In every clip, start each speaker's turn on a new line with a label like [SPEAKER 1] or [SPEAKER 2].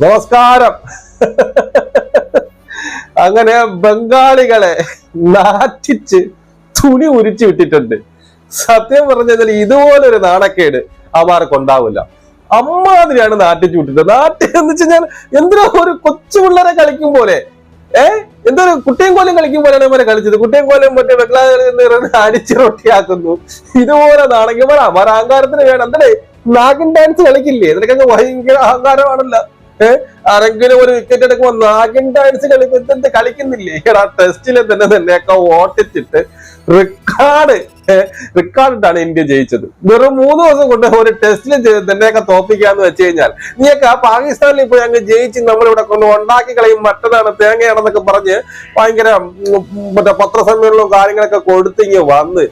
[SPEAKER 1] നമസ്കാരം. അങ്ങനെ ബംഗാളികളെ നാറ്റിച്ച് തുണി ഉരിച്ചു വിട്ടിട്ടുണ്ട്. സത്യം പറഞ്ഞാൽ ഇതുപോലൊരു നാണക്കേട് അവന്മാർക്കുണ്ടാവില്ല. അമ്മാതിരിയാണ് നാട്ടിച്ചു വിട്ടിട്ട്. എന്ന് വെച്ച് കഴിഞ്ഞാൽ എന്തിനാ ഒരു കൊച്ചു പിള്ളേരെ കളിക്കും പോലെ, എന്തൊരു കുട്ടിയും കോലും കളിക്കും പോലെയാണ് ഇവരെ കളിച്ചത്. കുട്ടിയും കോലും മറ്റേ ബംഗ്ലാദേശ് അടിച്ച് റൊട്ടിയാക്കുന്നു. ഇതുപോലെ നാണെങ്കിൽ അവന്മാർ അഹങ്കാരത്തിന് വേണം. എന്തേ നാഗിൻ ഡാൻസ് കളിക്കില്ലേ? ഇതിനൊക്കെ ഭയങ്കര അഹങ്കാരമാണല്ലോ. ആരെങ്കിലും ഒരു വിക്കറ്റ് എടുക്കുമ്പോ നാഗിൻ ഡാൻസ് കളിക്കുന്നില്ലേ? ടെസ്റ്റിലെ തന്നെയൊക്കെ ഓട്ടിച്ചിട്ട് റെക്കോർഡിട്ടാണ് ഇന്ത്യ ജയിച്ചത്. വെറും 3 ദിവസം കൊണ്ട് ഒരു ടെസ്റ്റിൽ തന്നെയൊക്കെ തോപ്പിക്കാന്ന് വെച്ച് കഴിഞ്ഞാൽ നീയൊക്കെ ആ പാകിസ്ഥാനിൽ ഇപ്പൊ ഞങ്ങൾ ജയിച്ച് നമ്മളിവിടെ കൊണ്ട് ഉണ്ടാക്കി കളയും, മറ്റതാണ് തേങ്ങയാണെന്നൊക്കെ പറഞ്ഞ് ഭയങ്കര മറ്റേ പത്രസമ്മേളനവും കാര്യങ്ങളൊക്കെ കൊടുത്തിങ്ങ് വന്ന്.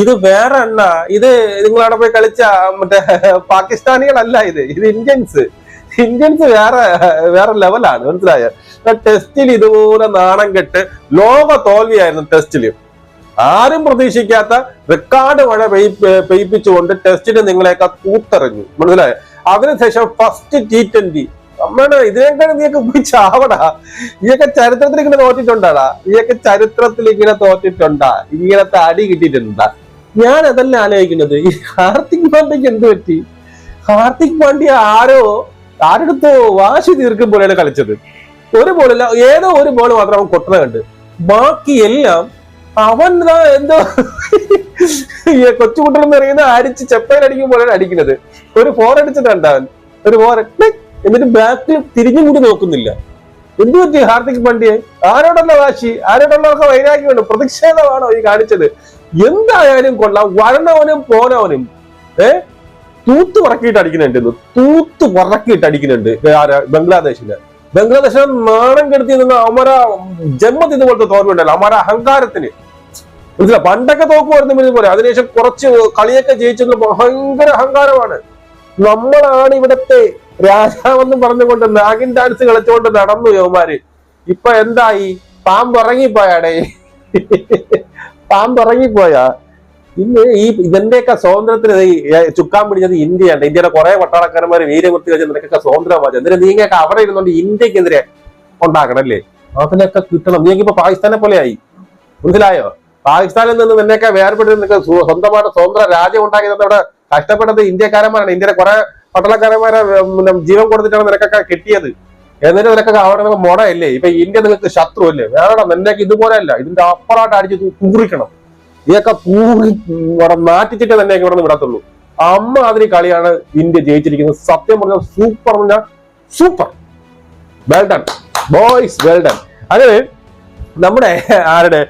[SPEAKER 1] ഇത് വേറെ എണ്ണ. ഇത് നിങ്ങളവിടെ പോയി കളിച്ച മറ്റേ പാകിസ്ഥാനികളല്ല, ഇത് ഇന്ത്യൻസ് വേറെ ലെവലാണ്. മനസ്സിലായ? ടെസ്റ്റിൽ ഇതുപോലെ നാണം കെട്ട് ലോക തോൽവിയായിരുന്നു. ടെസ്റ്റില് ആരും പ്രതീക്ഷിക്കാത്ത റെക്കോർഡ് മഴ പെയ്യിപ്പിച്ചുകൊണ്ട് ടെസ്റ്റിന് നിങ്ങളെയൊക്കെ കൂത്തെറിഞ്ഞു. മനസ്സിലായോ? അതിനുശേഷം ഫസ്റ്റ് T20 നമ്മുടെ ഇതിനേക്കാൾ നീയൊക്കെ പോയി ചാവടാ. ഈയൊക്കെ ചരിത്രത്തിൽ ഇങ്ങനെ തോറ്റിട്ടുണ്ടാടാ. ഈയൊക്കെ ചരിത്രത്തിൽ ഇങ്ങനെ തോറ്റിട്ടുണ്ടാ. ഇങ്ങനത്തെ അടി കിട്ടിയിട്ടുണ്ടാ. ഞാൻ അതല്ല ആലോചിക്കുന്നത്. ഈ ഹാർദിക് പാണ്ഡ്യക്ക് എന്ത് പറ്റി? ഹാർദിക് പാണ്ഡ്യ ആരെടുത്തോ വാശി തീർക്കും പോലെയാണ് കളിച്ചത്. ഒരു ബോളില്ല, ഏതോ ഒരു ബോൾ മാത്രം അവൻ കൊട്ടണ കണ്ട്. ബാക്കി എല്ലാം അവൻ എന്തോ കൊച്ചുകുട്ടികളെന്ന് പറയുന്നത് അടിച്ച് ചെപ്പയിലടിക്കും പോലെയാണ് അടിക്കുന്നത്. ഒരു 4 അടിച്ചിട്ടുണ്ട് അവൻ. ഒരു 4 എന്നിട്ട് ബാക്കിൽ തിരിഞ്ഞും കൂടി നോക്കുന്നില്ല. എന്തു പറ്റി ഹാർദിക് പാണ്ഡ്യ? ആരോടുള്ള വാശി, ആരോടുള്ളവർക്ക് വൈരാഗ്യമാണ്, പ്രതിഷേധമാണോ ഈ കാണിച്ചത്? എന്തായാലും കൊള്ളാം. വരണവനും പോനവനും തൂത്ത് പറക്കിയിട്ട് അടിക്കുന്നുണ്ട് ബംഗ്ലാദേശിന്. നാണം കെടുത്തി നിന്ന് അമര ജന്മത്തിൽ ഇതുപോലത്തെ തോൽവിയുണ്ടല്ലോ. അമര അഹങ്കാരത്തിന് മനസ്സിലാ. പണ്ടൊക്കെ തോക്കുമായിരുന്നു ഇതുപോലെ. അതിനുശേഷം കുറച്ച് കളിയൊക്കെ ജയിച്ചെന്ന് ഭയങ്കര അഹങ്കാരമാണ്. നമ്മളാണ് ഇവിടത്തെ രാജാവെന്നും പറഞ്ഞുകൊണ്ട് നാഗിൻ ഡാൻസ് കളിച്ചുകൊണ്ട് നടന്നു യവന്മാര്. ഇപ്പൊ എന്തായി? പാമ്പിറങ്ങിപ്പോയാടേ, പാമ്പിറങ്ങിപ്പോയാ. ഇന്ന് ഇതിന്റെയൊക്കെ സ്വാതന്ത്ര്യത്തിന് ചുക്കാൻ പിടിച്ചത് ഇന്ത്യയാണ്. ഇന്ത്യയുടെ കുറെ പട്ടാളക്കാരന്മാര് വീരവൃത്തി വെച്ച് നിനക്കൊക്കെ സ്വാതന്ത്ര്യമാക്കി. എന്നിട്ട് നീങ്ങൊക്കെ അവിടെ ഇരുന്നുകൊണ്ട് ഇന്ത്യക്കെതിരെ ഉണ്ടാക്കണം അല്ലേ? അതിനൊക്കെ കിട്ടണം. നീങ്ങി ഇപ്പൊ പാകിസ്ഥാനെ പോലെ ആയി. മനസ്സിലായോ? പാകിസ്ഥാനിൽ നിന്ന് നിന്നെയൊക്കെ വേർപെട്ട് നിനക്ക് സ്വന്തമായിട്ട് സ്വതന്ത്ര രാജ്യം ഉണ്ടാക്കി അവിടെ കഷ്ടപ്പെട്ടത് ഇന്ത്യക്കാരന്മാരാണ്. ഇന്ത്യയുടെ കുറെ പട്ടാളക്കാരന്മാരെ ജീവൻ കൊടുത്തിട്ടാണ് നിനക്കൊക്കെ കിട്ടിയത്. എന്നിട്ട് നിനക്കൊക്കെ അവിടെ മുടയല്ലേ? ഇപ്പൊ ഇന്ത്യ നിങ്ങൾക്ക് ശത്രു അല്ലേ? വേറെ നിന്നേക്ക് ഇതുപോലെ അല്ല, ഇതിന്റെ അപ്പുറമായിട്ട് അടിച്ച് കൂറിക്കണം. ഇതൊക്കെ കൂറി നാറ്റിച്ചിട്ട് തന്നെ ഇവിടെ നിന്ന് വിടത്തുള്ളൂ. അതിന് കളിയാണ് ഇന്ത്യ ജയിച്ചിരിക്കുന്നത്. സത്യം പറഞ്ഞാൽ super well done boys, well done. അങ്ങനെ നമ്മുടെ ആരുടെ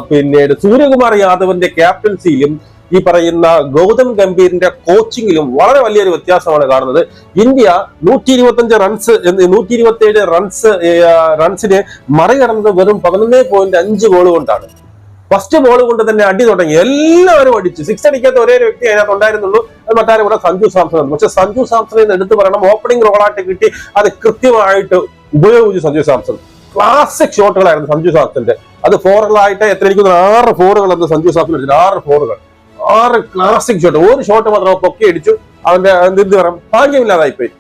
[SPEAKER 1] പിന്നീട് സൂര്യകുമാർ യാദവിന്റെ ക്യാപ്റ്റൻസിയിലും ഈ പറയുന്ന ഗൗതം ഗംഭീറിന്റെ കോച്ചിങ്ങിലും വളരെ വലിയൊരു വ്യത്യാസമാണ് കാണുന്നത്. ഇന്ത്യ 127 റൺസിന് മറികടന്നത് വെറും 11.5 ഗോൾ കൊണ്ടാണ്. ഫസ്റ്റ് ബോൾ കൊണ്ട് തന്നെ അടി തുടങ്ങി. എല്ലാവരും അടിച്ചു. 6 അടിക്കാത്ത ഒരേ വ്യക്തി അതിനകത്ത് ഉണ്ടായിരുന്നുള്ളൂ. അത് മറ്റാരും കൂടെ സഞ്ജു സാംസൺ. പക്ഷെ സഞ്ജു സാംസൺ എന്ന് എടുത്തു പറയണം. ഓപ്പണിംഗ് റോളായിട്ട് കിട്ടി, അത് കൃത്യമായിട്ട് ഉപയോഗിച്ചു സഞ്ജു സാംസൺ. ക്ലാസിക് ഷോട്ടുകളായിരുന്നു സഞ്ജു സാംസന്റെ. അത് ഫോറുകളായിട്ട് എത്ര എനിക്കൊന്ന് 6 ഫോറുകൾ എന്ന് സഞ്ജു സാംസൺ എടുത്തിട്ട് 6 ഫോറുകൾ, 6 ക്ലാസിക് ഷോട്ട്. ഒരു ഷോട്ട് മാത്രം പൊക്കി അടിച്ചു. അവന്റെ എന്ത് പറയാം, ഭാഗ്യമില്ലാതായിപ്പോയി,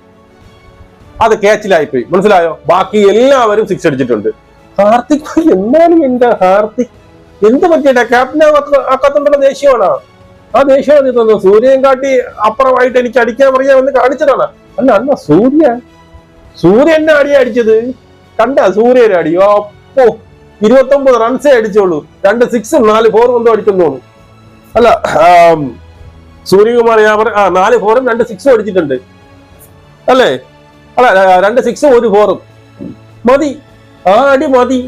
[SPEAKER 1] അത് ക്യാച്ചിലായിപ്പോയി. മനസ്സിലായോ? ബാക്കി എല്ലാവരും 6 അടിച്ചിട്ടുണ്ട്. ഹാർദിക് എന്നാലും എന്റെ ഹാർദിക് എന്ത് പറ്റിയിട്ട ക്യാപ്റ്റൻ ആക്കാത്തോണ്ടുള്ള ദേഷ്യമാണ്. ആ ദേഷ്യമാണ് തോന്നുന്നു. സൂര്യൻ കാട്ടി അപ്പുറമായിട്ട് എനിക്ക് അടിക്കാൻ പറയാമെന്ന് കാണിച്ചതാണ്. അല്ല സൂര്യ എന്നെ അടിയാ അടിച്ചത് കണ്ട? സൂര്യൻ അടി അപ്പോ 29 റൺസേ അടിച്ചോളൂ. 2 6 4 4 എന്തോ അടിക്കുന്നു. അല്ല സൂര്യകുമാർ യാദവ് 4 4 2 6 അടിച്ചിട്ടുണ്ട് അല്ലേ? അല്ല 2 6 1 4 മതി. ആ അടി മതി.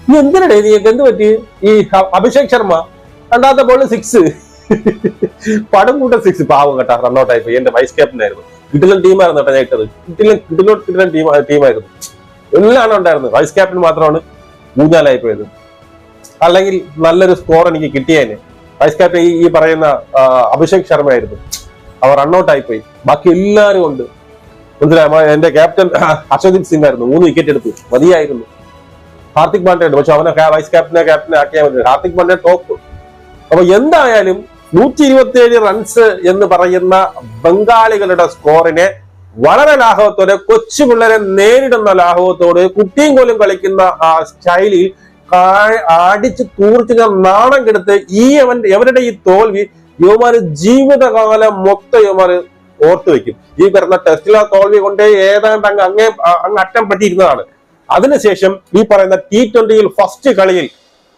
[SPEAKER 1] നീ എന്തിനടേ നീക്ക് എന്ത് പറ്റി? ഈ അഭിഷേക് ശർമ്മ 2ാമത്തെ ബോളിൽ 6, പടം കൂട്ട 6. പാവം കേട്ടാ, റണ്ണൌട്ടായി പോയി. എന്റെ വൈസ് ക്യാപ്റ്റൻ ആയിരുന്നു. കിടിലൻ ടീമായിരുന്നു കേട്ടോ ഞാൻ ഇട്ടത്. കിടിലൻ ടീമായിരുന്നു. എല്ലാം ഉണ്ടായിരുന്നു. വൈസ് ക്യാപ്റ്റൻ മാത്രമാണ് ഊഞ്ഞാലായി പോയത്. അല്ലെങ്കിൽ നല്ലൊരു സ്കോർ എനിക്ക് കിട്ടിയേനെ. വൈസ് ക്യാപ്റ്റൻ ഈ പറയുന്ന അഭിഷേക് ശർമ്മ ആയിരുന്നു. അവർ റണ്ണൌട്ടായി പോയി. ബാക്കി എല്ലാവരും ഉണ്ട്. മനസ്സിലായോ? എന്റെ ക്യാപ്റ്റൻ അശ്വദീപ് സിംഗ് ആയിരുന്നു. 3 വിക്കറ്റ് എടുത്തു. മതിയായിരുന്നു. ഹാർദിക് പാണ്ഡ്യ ഉണ്ട്, പക്ഷെ അവനെ വൈസ് ക്യാപ്റ്റനെ ആക്കിയാൽ മതി. ഹാർദിക് പാണ്ഡ്യ ടോപ്പ്. അപ്പൊ എന്തായാലും 127 റൺസ് എന്ന് പറയുന്ന ബംഗാളികളുടെ സ്കോറിനെ വളരെ ലാഘവത്തോടെ, കൊച്ചു പിള്ളേരെ നേരിടുന്ന ലാഘവത്തോട്, കുട്ടിയും കോലും കളിക്കുന്ന ആ സ്റ്റൈലിൽ അടിച്ച് തൂർച്ചിന് നാണം കെടുത്ത് എവരുടെ ഈ തോൽവി യുവമാര് ജീവിതകാലം മൊത്തം യുവമാര് ഓർത്തു വെക്കും. ഈ വരുന്ന ടെസ്റ്റിലെ തോൽവി കൊണ്ട് ഏതാണ്ട് അങ്ങ് അറ്റം പറ്റിയിരുന്നതാണ്. അതിനുശേഷം ഈ പറയുന്ന T20 ഫസ്റ്റ് കളിയിൽ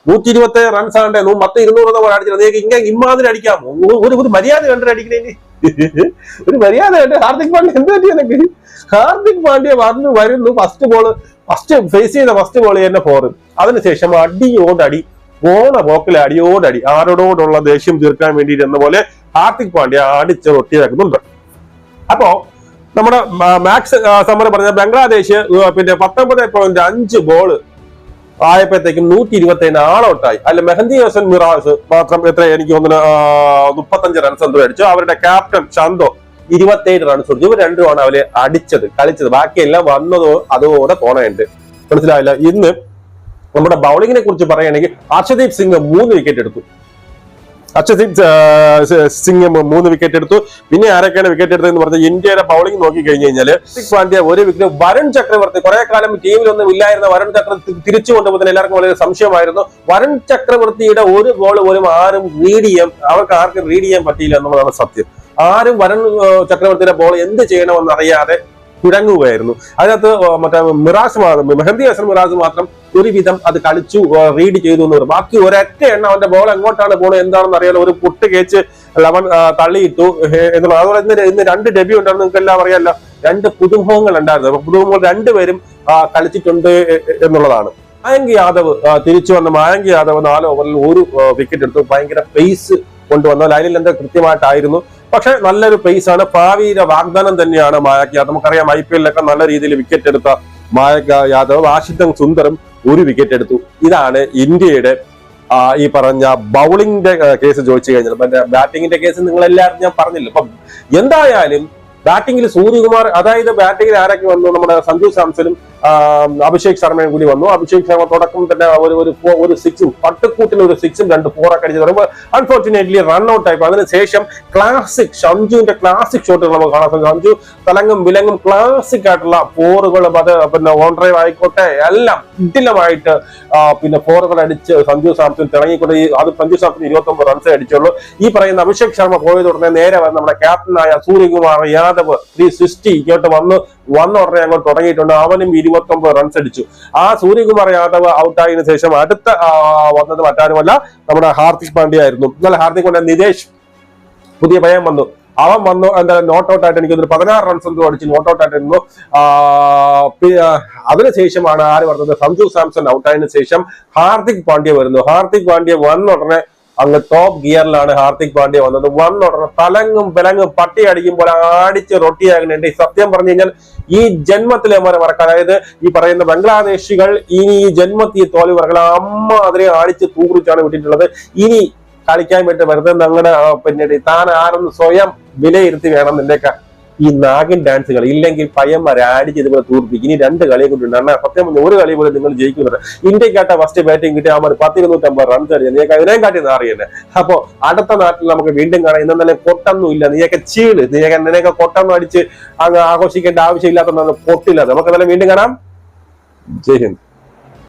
[SPEAKER 1] 127 റൺസ് ആണ്ടേ 200 അടിച്ചത്. നിങ്ങൾക്ക് ഇമ്മാതിരി അടിക്കാമോ? ഒരു മര്യാദ കണ്ടിട്ട് അടിക്കണേ, ഒരു മര്യാദ കണ്ട്. ഹാർദിക് പാണ്ഡ്യ എന്ത് പറ്റി എനിക്ക്? ഹാർദിക് പാണ്ഡ്യ വരുന്നു, ഫസ്റ്റ് ഫേസ് ചെയ്ത ഫസ്റ്റ് ബോൾ തന്നെ 4. അതിനുശേഷം അടിയോടടി, പോക്കിലെ അടിയോടടി, ആരോടോടുള്ള ദേഷ്യം തീർക്കാൻ വേണ്ടിയിട്ട് എന്ന പോലെ ഹാർദിക് പാണ്ഡ്യ അടിച്ച് റൊട്ടിയാക്കുന്നുണ്ട്. അപ്പോ നമ്മുടെ മാക്സ് സമർ പറഞ്ഞ ബംഗ്ലാദേശ് പിന്നെ 19.5 ബോള് ആയപ്പോഴത്തേക്കും 127 ആളൗട്ടായി. അതിൽ മെഹന്തി ഹസൻ മിറാസ് മാത്രം എനിക്ക് തോന്നുന്നു 35 റൺസ് എന്തോ അടിച്ചു. അവരുടെ ക്യാപ്റ്റൻ ഷാന്തോ 27 റൺസ് കൊടുത്തു. ഇവർ രണ്ടുമാണ് അവര് കളിച്ചത്. ബാക്കിയെല്ലാം വന്നതോ അതുപോലെ തോന്നുന്നുണ്ട്. മനസ്സിലായില്ല. ഇന്ന് നമ്മുടെ ബൗളിങ്ങിനെ കുറിച്ച് പറയുകയാണെങ്കിൽ ഹർഷദീപ് സിംഗ് 3 വിക്കറ്റ് എടുത്തു. സിംഗ് 3 വിക്കറ്റ് എടുത്തു. പിന്നെ ആരൊക്കെയാണ് വിക്കറ്റ് എടുത്തതെന്ന് പറഞ്ഞാൽ ഇന്ത്യയുടെ ബൗളിംഗ് നോക്കി കഴിഞ്ഞു കഴിഞ്ഞാല് ഹാർദിക് പാണ്ഡ്യ 1 വിക്കറ്റ്. വരുൺ ചക്രവർത്തി, കുറെ കാലം ടീമിലൊന്നും ഇല്ലായിരുന്ന വരുൺ ചക്രവർത്തി തിരിച്ചു കൊണ്ടുപോകുന്നതിന് എല്ലാവർക്കും വളരെ സംശയമായിരുന്നു. വരുൺ ചക്രവർത്തിയുടെ ഒരു ബോൾ പോലും ആർക്കും റീഡ് ചെയ്യാൻ പറ്റിയില്ല എന്നുള്ളതാണ് സത്യം. ആരും വരുൺ ചക്രവർത്തിയുടെ ബോൾ എന്ത് ചെയ്യണമെന്ന് അറിയാതെ കുഴങ്ങുകയായിരുന്നു. അതിനകത്ത് മെഹന്തി ഹസൻ മിറാസ് മാത്രം ഒരുവിധം അത് കളിച്ചു, റീഡ് ചെയ്തു എന്ന് പറയും. ബാക്കി ഒരൊറ്റ എണ്ണം അവന്റെ ബോൾ എങ്ങോട്ടാണ് പോണത് എന്താണെന്ന് അറിയാലോ. ഒരു പുട്ട് കേച്ച് 11 തള്ളിയിട്ടു എന്നുള്ളത്. അതുപോലെ ഇന്ന് 2 ഡെബ്യൂ ഉണ്ടായിരുന്നു, നിങ്ങൾക്ക് എല്ലാം അറിയാമല്ലോ. 2 പുതുമുഖങ്ങൾ ഉണ്ടായിരുന്നു. പുതുമുഖങ്ങൾ 2 പേരും കളിച്ചിട്ടുണ്ട് എന്നുള്ളതാണ്. മായങ്ക് യാദവ് തിരിച്ചു വന്ന മായങ്ക് യാദവ് 4 ഓവറിൽ 1 വിക്കറ്റ് എടുത്തു. ഭയങ്കര പേസ് കൊണ്ടുവന്ന ലൈനിൽ എന്താ കൃത്യമായിട്ടായിരുന്നു. പക്ഷെ നല്ലൊരു പേസാണ്. ഭാവിയിലെ വാഗ്ദാനം തന്നെയാണ് മായങ്ക് യാദവ്. നമുക്കറിയാം IPL-ലൊക്കെ നല്ല രീതിയിൽ വിക്കറ്റ് എടുത്ത മായങ്ക് യാദവ്. വാഷിംഗ്ടൺ സുന്ദറും 1 വിക്കറ്റ് എടുത്തു. ഇതാണ് ഇന്ത്യയുടെ ഈ പറഞ്ഞ ബൗളിംഗിന്റെ കേസ് ചോദിച്ചു കഴിഞ്ഞാൽ. ബാറ്റിംഗിന്റെ കേസ് നിങ്ങളെല്ലാവരും ഞാൻ പറഞ്ഞില്ല. അപ്പൊ എന്തായാലും ബാറ്റിംഗിൽ സൂര്യകുമാർ, അതായത് ബാറ്റിംഗിൽ ആരൊക്കെ വന്നു? നമ്മുടെ സഞ്ജു സാംസണും അഭിഷേക് ശർമ്മയും കൂടി വന്നു. അഭിഷേക് ശർമ്മ തുടക്കം തന്നെ ഒരു 6 പട്ടുക്കൂട്ടിന് ഒരു 6ഉം 2 4ഒക്കെ അടിച്ച് പറയുമ്പോൾ അൺഫോർച്ചുനേറ്റ്ലി റൺ ഔട്ട് ആയി. അതിനുശേഷം ക്ലാസിക് സഞ്ജുവിന്റെ ക്ലാസിക് ഷോട്ടുകൾ നമുക്ക് കാണാം. സഞ്ജു തലങ്ങും വിലങ്ങും ക്ലാസിക് ആയിട്ടുള്ള 4കളും അത് പിന്നെ ഓൺ ഡ്രൈവ് ആയിക്കോട്ടെ എല്ലാം കിടിലമായിട്ട് പിന്നെ 4കൾ അടിച്ച് സഞ്ജു സാംസൺ തിളങ്ങിക്കൊണ്ട് അത് സഞ്ജു സാംസൺ 29 റൺസേ അടിച്ചുള്ളൂ. ഈ പറയുന്ന അഭിഷേക് ശർമ്മ പോയത് ഉടനെ നേരെ നമ്മുടെ ക്യാപ്റ്റനായ സൂര്യകുമാർ യാദവ് 360 ഇങ്ങോട്ട് വന്ന ഉടനെ അങ്ങോട്ട് തുടങ്ങിയിട്ടുണ്ട്. അവനും 29 റൺസ് അടിച്ചു. ആ സൂര്യകുമാർ യാദവ് ഔട്ടായതിനു ശേഷം അടുത്ത വന്നത് മറ്റാരുമല്ല, നമ്മുടെ ഹാർദിക് പാണ്ഡ്യ ആയിരുന്നു. എന്നാൽ ഹാർദിക് പാണ്ഡ്യ നിതേഷ് പുതിയ പയ്യൻ വന്നു. അവൻ വന്നു എന്തായാലും നോട്ട് ഔട്ട് ആയിട്ട് എനിക്ക് 16 റൺസ് എന്തോ അടിച്ച് നോട്ട് ഔട്ട് ആയിട്ടിരുന്നു. അതിനുശേഷമാണ് ആര് പറഞ്ഞത്? സഞ്ജു സാംസൺ ഔട്ടായതിനു ശേഷം ഹാർദിക് പാണ്ഡ്യ വരുന്നു. ഹാർദിക് പാണ്ഡ്യ വന്ന ഉടനെ അങ്ങ് ടോപ്പ് ഗിയറിലാണ് ഹാർദിക് പാണ്ഡ്യ വന്നത്. വന്ന ഉടനെ തലങ്ങും വിലങ്ങും പട്ടി അടിക്കുമ്പോൾ അടിച്ച് റൊട്ടിയാകുന്നുണ്ട്. സത്യം പറഞ്ഞു കഴിഞ്ഞാൽ ഈ ജന്മത്തിലെ മറക്കാൻ, അതായത് ഈ പറയുന്ന ബംഗ്ലാദേശികൾ ഇനി ഈ ജന്മത്തിൽ തോൽവി മറക്കാൻ അതിനെ അടിച്ച് തൂറിച്ചാണ് വിട്ടിട്ടുള്ളത്. ഇനി കളിക്കാൻ പറ്റും വെറുതെ ഞങ്ങളുടെ പിന്നെ താൻ ആരെന്ന് സ്വയം വിലയിരുത്തി വേണം നിന്റെയൊക്കെ ഈ നാഗിൻ ഡാൻസുകൾ. ഇല്ലെങ്കിൽ പയ്യന്മാരെ അടിച്ച് ഇതുപോലെ തൂർപ്പിക്കും. ഇനി 2 കളിയെ കൊണ്ടുണ്ട്. എന്നാൽ സത്യം പറഞ്ഞ ഒരു കളി പോലും നിങ്ങൾ ജയിക്കുന്നുണ്ട്. ഇന്ത്യക്കാട്ട ഫസ്റ്റ് ബാറ്റിംഗ് കിട്ടിയ അവർ 10-250 റൺസ് അടിച്ചു. നീയൊക്കെ അതിനെയും കാട്ടി നാറിയല്ലേ. അപ്പോ അടുത്ത നാട്ടിൽ നമുക്ക് വീണ്ടും കാണാം. ഇന്നലെ കൊട്ടൊന്നും ഇല്ല, നീയൊക്കെ ചീട്, നിനക്ക് കൊട്ടൊന്നും അടിച്ച് അങ്ങ് ആഘോഷിക്കേണ്ട ആവശ്യമില്ലാത്ത പൊട്ടില്ല. നമുക്ക് വീണ്ടും കാണാം. ജയ് ഹിന്ദ്.